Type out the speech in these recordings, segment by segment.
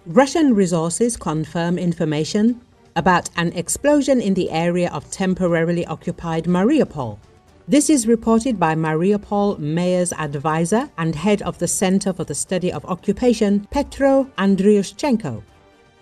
Russian resources confirm information about an explosion in the area of temporarily occupied Mariupol. This is reported by Mariupol Mayor's advisor and head of the Center for the Study of Occupation, Petro Andryushchenko.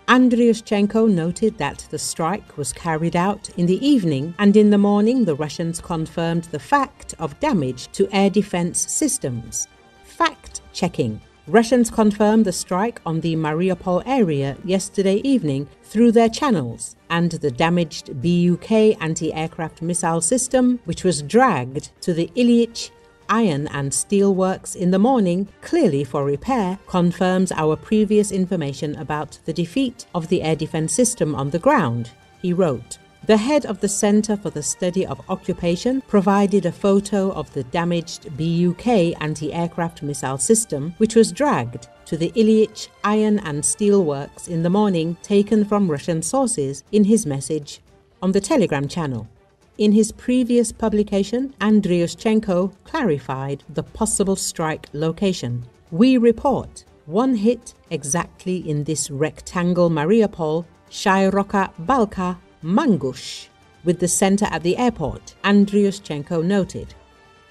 Andryushchenko noted that the strike was carried out in the evening, and in the morning the Russians confirmed the fact of damage to air defense systems. Fact-checking. Russians confirmed the strike on the Mariupol area yesterday evening through their channels, and the damaged Buk anti-aircraft missile system, which was dragged to the Ilyich iron and steel works in the morning, clearly for repair, confirms our previous information about the defeat of the air defense system on the ground, he wrote. The head of the Center for the Study of Occupation provided a photo of the damaged Buk anti-aircraft missile system, which was dragged to the Ilyich iron and steel works in the morning, taken from Russian sources, in his message on the Telegram channel. In his previous publication, Andryushchenko clarified the possible strike location. We report one hit exactly in this rectangle Mariupol, Shairoka Balka, Mangush, with the center at the airport, Andryushchenko noted.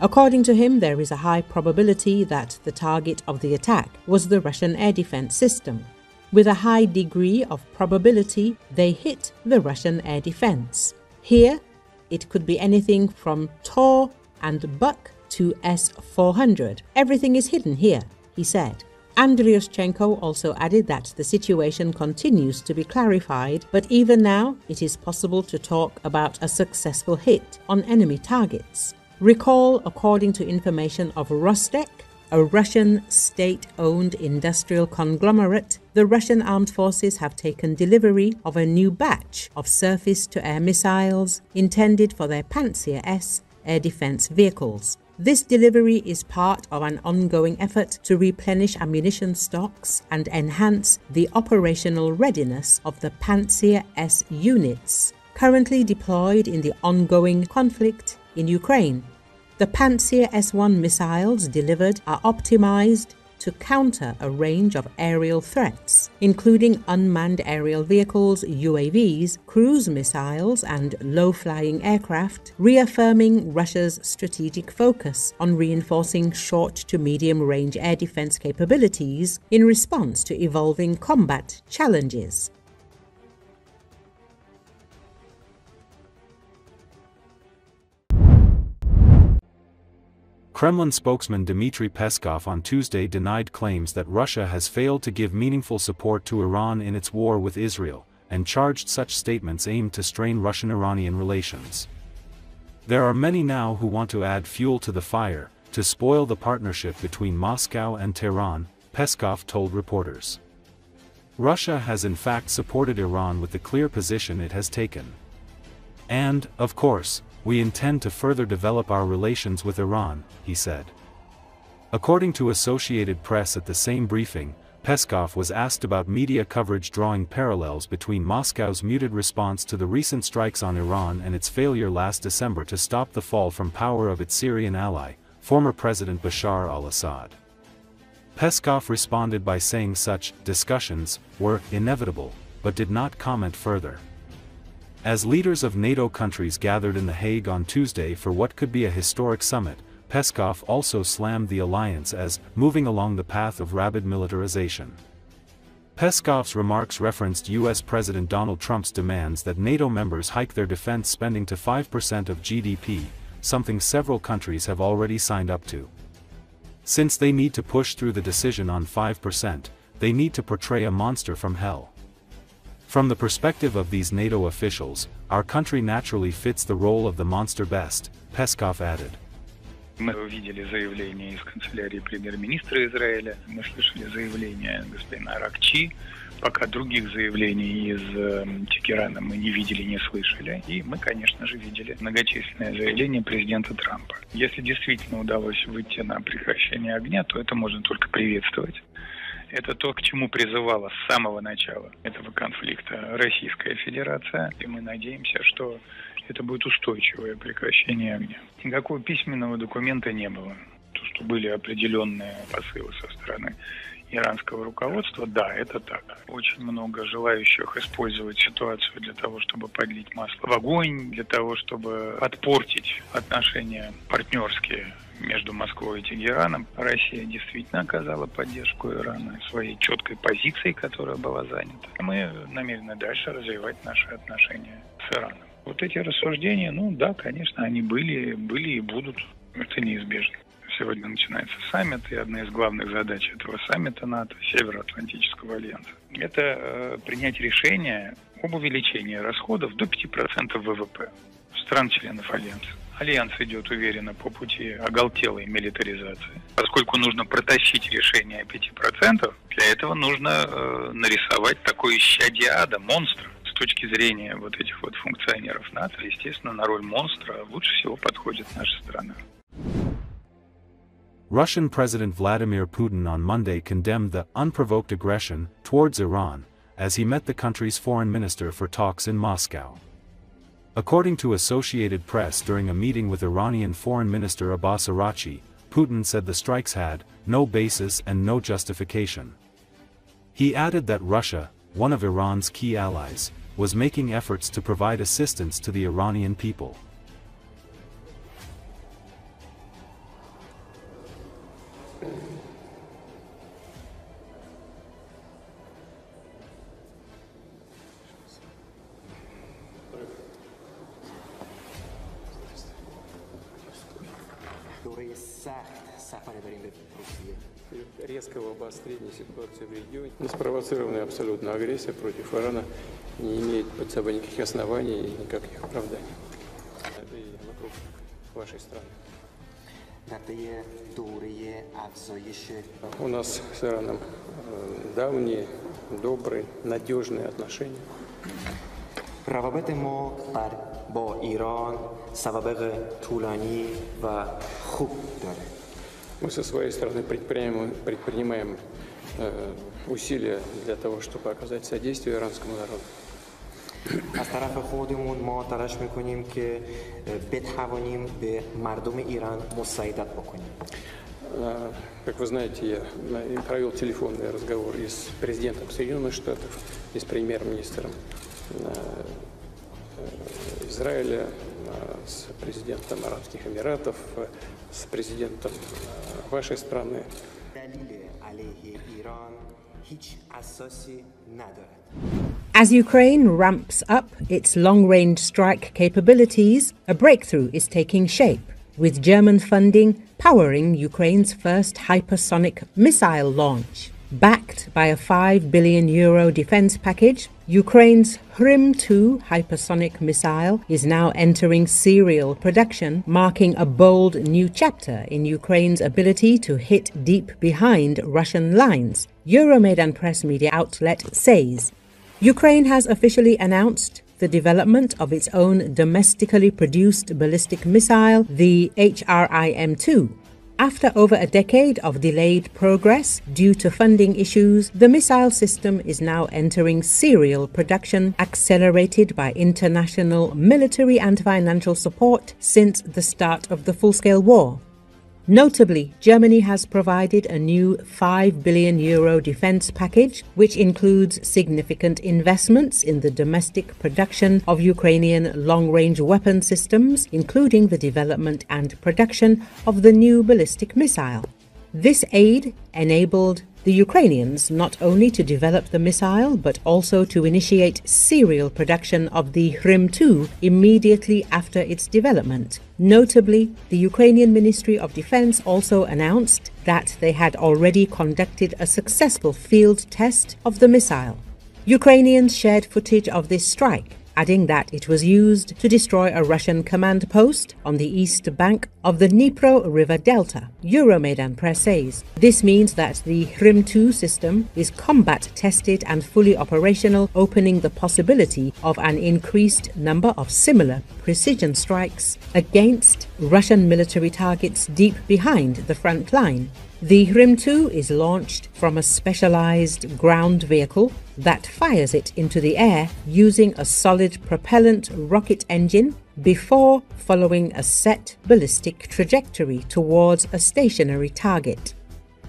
According to him, there is a high probability that the target of the attack was the Russian air defense system. With a high degree of probability, they hit the Russian air defense. Here, it could be anything from Tor and Buck to S-400. Everything is hidden here, he said. Andryushchenko also added that the situation continues to be clarified, but even now it is possible to talk about a successful hit on enemy targets. Recall, according to information of Rostec, a Russian state-owned industrial conglomerate, the Russian armed forces have taken delivery of a new batch of surface-to-air missiles intended for their Pantsir S air defense vehicles. This delivery is part of an ongoing effort to replenish ammunition stocks and enhance the operational readiness of the Pantsir S units currently deployed in the ongoing conflict in Ukraine. The Pantsir S-1 missiles delivered are optimized to counter a range of aerial threats, including unmanned aerial vehicles, UAVs, cruise missiles, and low-flying aircraft, reaffirming Russia's strategic focus on reinforcing short to medium-range air defense capabilities in response to evolving combat challenges. Kremlin spokesman Dmitry Peskov on Tuesday denied claims that Russia has failed to give meaningful support to Iran in its war with Israel, and charged such statements aimed to strain Russian-Iranian relations. There are many now who want to add fuel to the fire, to spoil the partnership between Moscow and Tehran, Peskov told reporters. Russia has in fact supported Iran with the clear position it has taken. And, of course, we intend to further develop our relations with Iran, he said. According to Associated Press at the same briefing, Peskov was asked about media coverage drawing parallels between Moscow's muted response to the recent strikes on Iran and its failure last December to stop the fall from power of its Syrian ally, former President Bashar al-Assad. Peskov responded by saying such discussions were inevitable, but did not comment further. As leaders of NATO countries gathered in The Hague on Tuesday for what could be a historic summit, Peskov also slammed the alliance as moving along the path of rapid militarization. Peskov's remarks referenced U.S. President Donald Trump's demands that NATO members hike their defense spending to 5% of GDP, something several countries have already signed up to. Since they need to push through the decision on 5%, they need to portray a monster from hell. From the perspective of these NATO officials, our country naturally fits the role of the monster best, Peskov added. Мы увидели заявление из канцелярии премьер-министра Израиля, мы слышали заявление господина Аракчи, пока других заявлений из Тегерана мы не видели, не слышали. И мы, конечно же, видели многочисленные заявления президента Трампа. Если действительно удалось выйти на прекращение огня, то это можно только приветствовать. Это то, к чему призывала с самого начала этого конфликта Российская Федерация, и мы надеемся, что это будет устойчивое прекращение огня. Никакого письменного документа не было. что были определенные посылы со стороны иранского руководства, да, это так. Очень много желающих использовать ситуацию для того, чтобы подлить масло в огонь, для того, чтобы подпортить отношения партнерские между Москвой и Тегераном. Россия действительно оказала поддержку Ирану своей четкой позицией, которая была занята. Мы намерены дальше развивать наши отношения с Ираном. Вот эти рассуждения, ну да, конечно, они были и будут. Это неизбежно. Сегодня начинается саммит, и одна из главных задач этого саммита НАТО, Североатлантического альянса, это принять решение об увеличении расходов до 5% ВВП стран-членов альянса. Альянс идет уверенно по пути оголтелой милитаризации. Поскольку нужно протащить решение о 5%, для этого нужно нарисовать такое исчадие ада, монстра. С точки зрения вот этих вот функционеров НАТО, естественно, на роль монстра лучше всего подходит наша страна. Russian President Vladimir Putin on Monday condemned the unprovoked aggression towards Iran as he met the country's foreign minister for talks in Moscow. According to Associated Press, during a meeting with Iranian Foreign Minister Abbas Araghchi, Putin said the strikes had no basis and no justification. He added that Russia, one of Iran's key allies, was making efforts to provide assistance to the Iranian people. Резкого обострения ситуации в регионе, неспровоцированная абсолютно агрессия против Ирана не имеет под собой никаких оснований и никаких оправданий. Это и вокруг вашей страны. У нас с Ираном давние, добрые, надежные отношения. روابط ما با ایران سوابق طولانی و خوب داره. Мы со своей стороны предпринимаем усилия для того, чтобы оказать содействие иранскому народу. از طرف خودمون ما تلاش میکنیم که بتوانیم به مردم ایران مساعدت بکنیم. Как вы знаете, я провел телефонный разговор и с президентом Соединенных Штатов, и с премьер-министром Израиля, с президентом Арабских Эмиратов, с президентом вашей страны. As Ukraine ramps up its long-range strike capabilities, a breakthrough is taking shape, with German funding powering Ukraine's first hypersonic missile launch. Backed by a €5 billion defense package, Ukraine's Hrim-2 hypersonic missile is now entering serial production, marking a bold new chapter in Ukraine's ability to hit deep behind Russian lines, Euromaidan press media outlet says. Ukraine has officially announced the development of its own domestically produced ballistic missile, the HRIM-2. After over a decade of delayed progress due to funding issues, the missile system is now entering serial production, accelerated by international military and financial support since the start of the full-scale war. Notably, Germany has provided a new €5 billion defense package, which includes significant investments in the domestic production of Ukrainian long-range weapon systems, including the development and production of the new ballistic missile. This aid enabled the Ukrainians not only to develop the missile, but also to initiate serial production of the Hrim-2 immediately after its development. Notably, the Ukrainian Ministry of Defense also announced that they had already conducted a successful field test of the missile. Ukrainians shared footage of this strike, adding that it was used to destroy a Russian command post on the east bank of the Dnipro River Delta, Euromaidan press says. This means that the Hrim-2 system is combat-tested and fully operational, opening the possibility of an increased number of similar precision strikes against Russian military targets deep behind the front line. The Hrim-2 is launched from a specialized ground vehicle that fires it into the air using a solid propellant rocket engine before following a set ballistic trajectory towards a stationary target.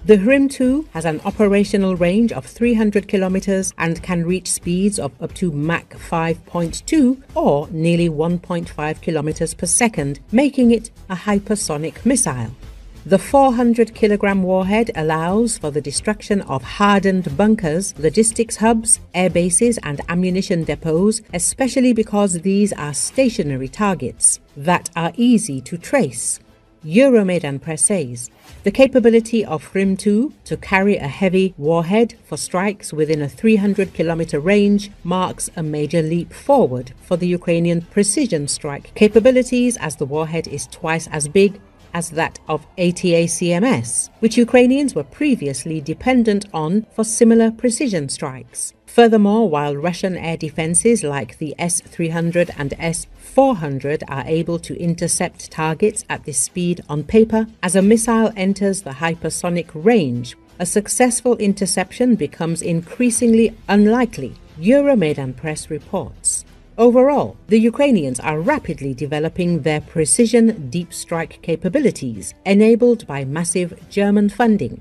The Hrim-2 has an operational range of 300 kilometers and can reach speeds of up to Mach 5.2 or nearly 1.5 kilometers per second, making it a hypersonic missile. The 400-kilogram warhead allows for the destruction of hardened bunkers, logistics hubs, air bases and ammunition depots, especially because these are stationary targets that are easy to trace. Euromaidan Press says, the capability of Hrim-2 to carry a heavy warhead for strikes within a 300-kilometer range marks a major leap forward for the Ukrainian precision strike capabilities, as the warhead is twice as big as that of ATACMS, which Ukrainians were previously dependent on for similar precision strikes. Furthermore, while Russian air defenses like the S-300 and S-400 are able to intercept targets at this speed on paper, as a missile enters the hypersonic range, a successful interception becomes increasingly unlikely, Euromaidan Press reports. Overall, the Ukrainians are rapidly developing their precision deep strike capabilities, enabled by massive German funding.